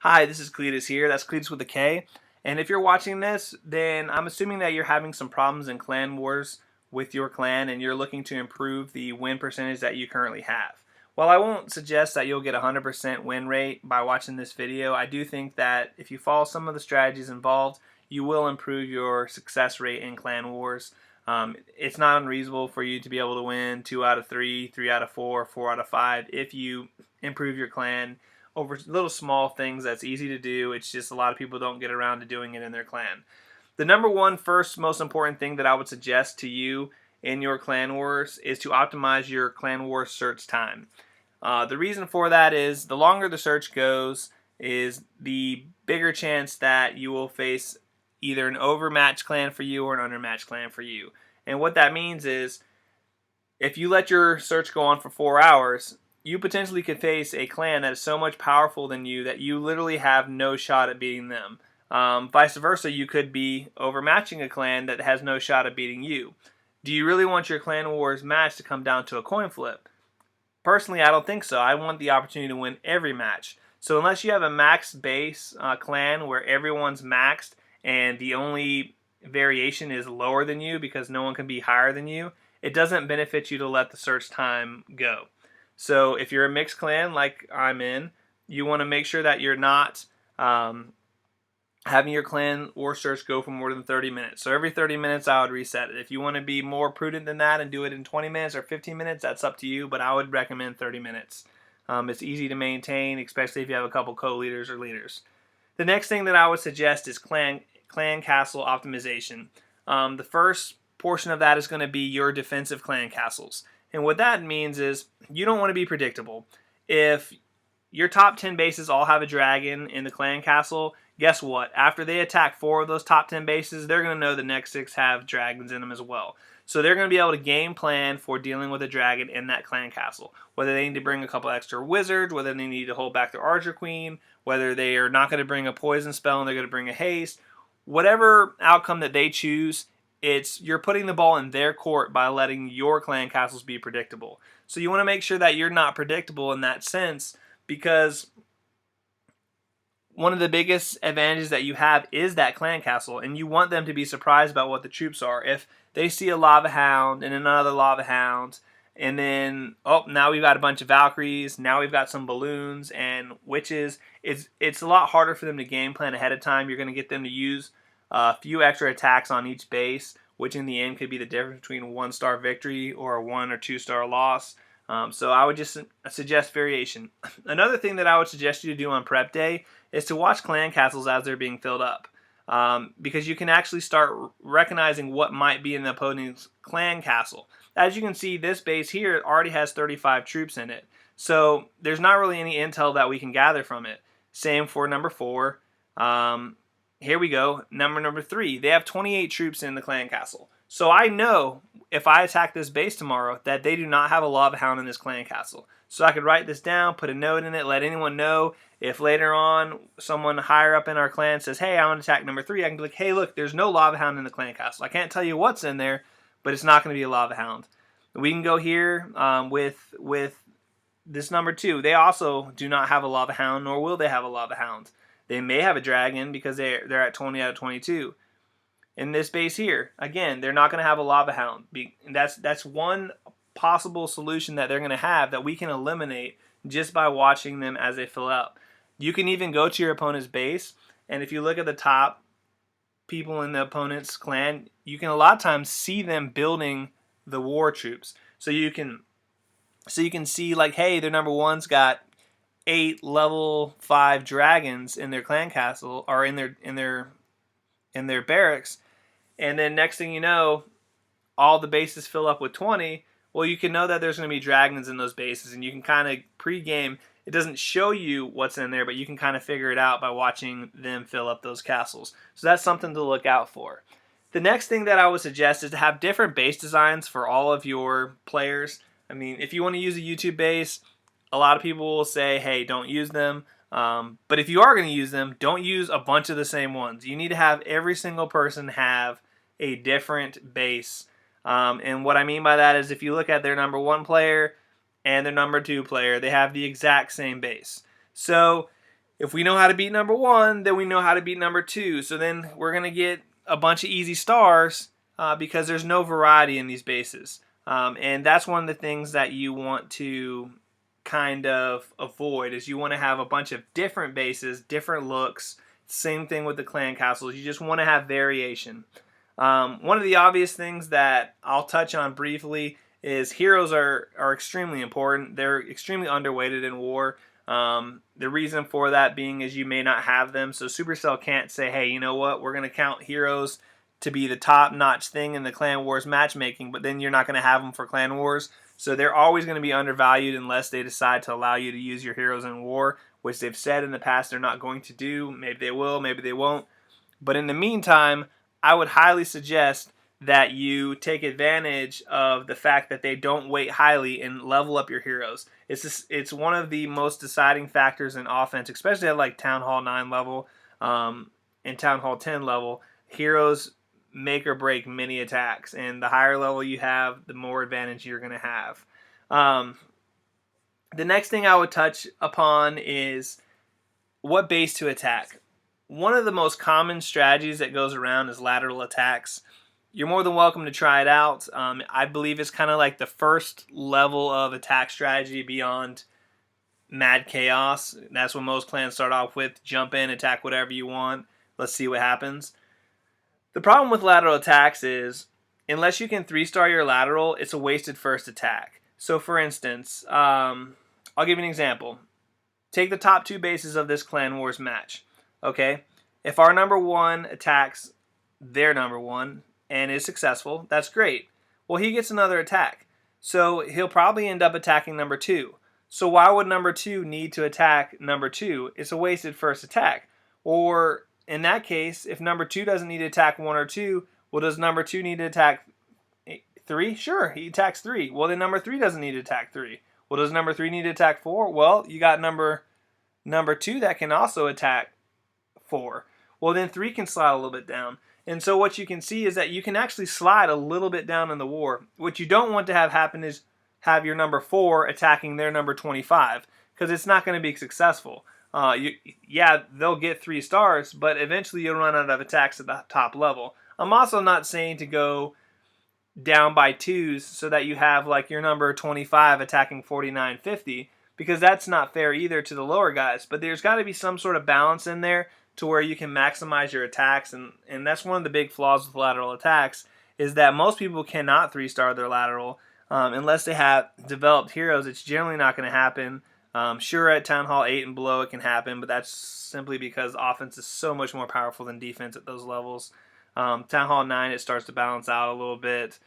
Hi, this is Kletus here. That's Kletus with a K. And if you're watching this, then I'm assuming that you're having some problems in Clan Wars with your clan and you're looking to improve the win percentage that you currently have. While I won't suggest that you'll get a 100% win rate by watching this video, I do think that if you follow some of the strategies involved, you will improve your success rate in Clan Wars. It's not unreasonable for you to be able to win 2 out of 3, 3 out of 4, 4 out of 5 if you improve your clan over little small things that's easy to do. It's just a lot of people don't get around to doing it in their clan. The number one first most important thing that I would suggest to you in your clan wars is to optimize your clan wars search time. The reason for that is the longer the search goes is the bigger chance that you will face either an overmatched clan for you or an undermatched clan for you. And what that means is if you let your search go on for 4 hours, you potentially could face a clan that is so much powerful than you that you literally have no shot at beating them. Vice versa, you could be overmatching a clan that has no shot at beating you. Do you really want your clan wars match to come down to a coin flip? Personally, I don't think so. I want the opportunity to win every match. So unless you have a maxed base clan where everyone's maxed and the only variation is lower than you because no one can be higher than you, it doesn't benefit you to let the search time go. So if you're a mixed clan like I'm in, you want to make sure that you're not having your clan war search go for more than 30 minutes. So every 30 minutes I would reset it. If you want to be more prudent than that and do it in 20 minutes or 15 minutes, that's up to you, but I would recommend 30 minutes. It's easy to maintain, especially if you have a couple co-leaders or leaders. The next thing that I would suggest is clan castle optimization. The first portion of that is going to be your defensive clan castles. And what that means is you don't want to be predictable. If your top 10 bases all have a dragon in the clan castle, guess what? After they attack 4 of those top 10 bases, they're going to know the next 6 have dragons in them as well. So they're going to be able to game plan for dealing with a dragon in that clan castle. Whether they need to bring a couple extra wizards, whether they need to hold back their Archer Queen, whether they are not going to bring a poison spell and they're going to bring a haste. Whatever outcome that they choose, you're putting the ball in their court by letting your clan castles be predictable. So you want to make sure that you're not predictable in that sense, because one of the biggest advantages that you have is that clan castle, and you want them to be surprised about what the troops are. If they see a lava hound and another lava hound, and then, oh, now we've got a bunch of Valkyries, now we've got some balloons and witches, it's a lot harder for them to game plan ahead of time. You're going to get them to use a few extra attacks on each base, which in the end could be the difference between a 1-star victory or a 1 or 2-star loss. So I would just suggest variation. Another thing that I would suggest you to do on prep day is to watch clan castles as they're being filled up. Because you can actually start recognizing what might be in the opponent's clan castle. As you can see, this base here already has 35 troops in it. So there's not really any intel that we can gather from it. Same for number 4. Here we go, number 3. They have 28 troops in the clan castle. So I know if I attack this base tomorrow that they do not have a lava hound in this clan castle. So I could write this down, put a note in it, let anyone know. If later on someone higher up in our clan says, hey, I want to attack number 3, I can be like, hey, look, there's no lava hound in the clan castle. I can't tell you what's in there, but it's not going to be a lava hound. We can go here with this number 2. They also do not have a lava hound, nor will they have a lava hound. They may have a dragon because they're at 20 out of 22. In this base here, again, they're not going to have a lava hound. That's one possible solution that they're going to have that we can eliminate just by watching them as they fill up. You can even go to your opponent's base, and if you look at the top people in the opponent's clan, you can a lot of times see them building the war troops. So you can see like, hey, their number 1's got 8 level 5 dragons in their clan castle or in their barracks, and then next thing you know, all the bases fill up with 20. Well, you can know that there's going to be dragons in those bases, and you can kind of pre-game. It doesn't show you what's in there, but you can kind of figure it out by watching them fill up those castles. So that's something to look out for. The next thing that I would suggest is to have different base designs for all of your players. I mean, if you want to use a YouTube base, a lot of people will say, hey, don't use them. But if you are going to use them, don't use a bunch of the same ones. You need to have every single person have a different base. And what I mean by that is if you look at their number 1 player and their number 2 player, they have the exact same base. So if we know how to beat number 1, then we know how to beat number 2. So then we're going to get a bunch of easy stars because there's no variety in these bases. And that's one of the things that you want to kind of avoid, is you want to have a bunch of different bases, different looks. Same thing with the clan castles. You just want to have variation. One of the obvious things that I'll touch on briefly is heroes are extremely important. They're extremely underweighted in war. The reason for that being is you may not have them. So Supercell can't say, hey, you know what, we're going to count heroes to be the top-notch thing in the Clan Wars matchmaking, but then you're not going to have them for Clan Wars. So they're always going to be undervalued unless they decide to allow you to use your heroes in war, which they've said in the past they're not going to do. Maybe they will, maybe they won't. But in the meantime, I would highly suggest that you take advantage of the fact that they don't weight highly and level up your heroes. It's one of the most deciding factors in offense, especially at like Town Hall 9 level and Town Hall 10 level. Heroes make or break many attacks, and the higher level you have, the more advantage you're going to have. The next thing I would touch upon is what base to attack. One of the most common strategies that goes around is lateral attacks. You're more than welcome to try it out. I believe it's kind of like the first level of attack strategy beyond Mad Chaos. That's what most clans start off with. Jump in, attack whatever you want. Let's see what happens. The problem with lateral attacks is, unless you can 3-star your lateral, it's a wasted first attack. So for instance, I'll give you an example. Take the top 2 bases of this Clan Wars match. Okay? If our number 1 attacks their number 1 and is successful, that's great. Well, he gets another attack. So he'll probably end up attacking number 2. So why would number 2 need to attack number 2? It's a wasted first attack. Or in that case, if number 2 doesn't need to attack 1 or 2, well, does number 2 need to attack 3? Sure, he attacks 3. Well, then number 3 doesn't need to attack 3. Well, does number 3 need to attack 4? Well, you got number 2 that can also attack 4. Well, then 3 can slide a little bit down. And so what you can see is that you can actually slide a little bit down in the war. What you don't want to have happen is have your number 4 attacking their number 25, because it's not going to be successful. Yeah, they'll get 3 stars, but eventually you'll run out of attacks at the top level. I'm also not saying to go down by 2s so that you have like your number 25 attacking 49-50, because that's not fair either to the lower guys. But there's got to be some sort of balance in there to where you can maximize your attacks, and that's one of the big flaws with lateral attacks, is that most people cannot 3-star their lateral unless they have developed heroes. It's generally not going to happen. Sure, at Town Hall 8 and below it can happen, but that's simply because offense is so much more powerful than defense at those levels. Town Hall 9, it starts to balance out a little bit.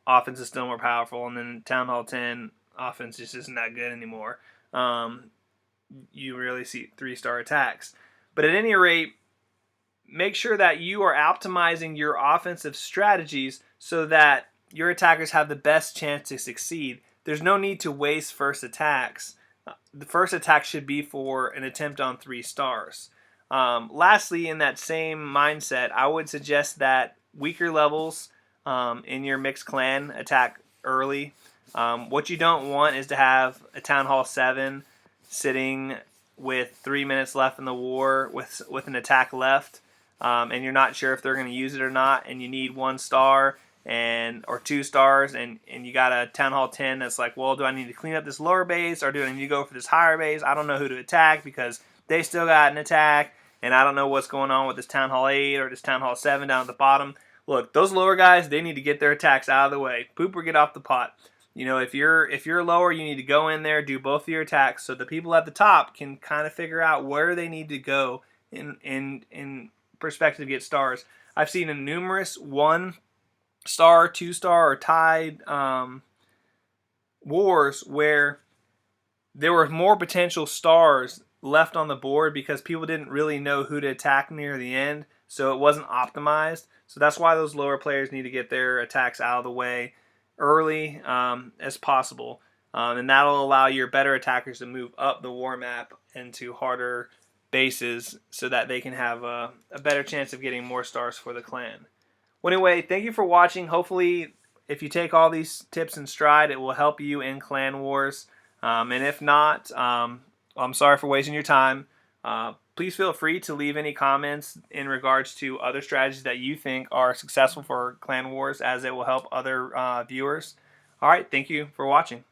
Offense is still more powerful, and then Town Hall 10, offense just isn't that good anymore. You really see 3-star attacks. But at any rate, make sure that you are optimizing your offensive strategies so that your attackers have the best chance to succeed. There's no need to waste first attacks. The first attack should be for an attempt on 3 stars. Lastly, in that same mindset, I would suggest that weaker levels in your mixed clan attack early. What you don't want is to have a Town Hall 7 sitting with 3 minutes left in the war with an attack left, and you're not sure if they're going to use it or not, and you need 1 star or 2 stars, and you got a Town Hall 10 that's like, well, do I need to clean up this lower base, or do I need to go for this higher base? I don't know who to attack because they still got an attack, and I don't know what's going on with this Town Hall 8 or this Town Hall 7 down at the bottom. Look, those lower guys, they need to get their attacks out of the way. Poop or get off the pot. You know, if you're lower, you need to go in there, do both of your attacks, so the people at the top can kind of figure out where they need to go in perspective to get stars. I've seen in numerous 1-star, 2-star, or tied wars where there were more potential stars left on the board because people didn't really know who to attack near the end, so it wasn't optimized. So that's why those lower players need to get their attacks out of the way early as possible, and that'll allow your better attackers to move up the war map into harder bases so that they can have a better chance of getting more stars for the clan. Well, anyway, thank you for watching. Hopefully, if you take all these tips in stride, it will help you in Clan Wars, and if not, I'm sorry for wasting your time. Please feel free to leave any comments in regards to other strategies that you think are successful for Clan Wars, as it will help other viewers. All right, thank you for watching.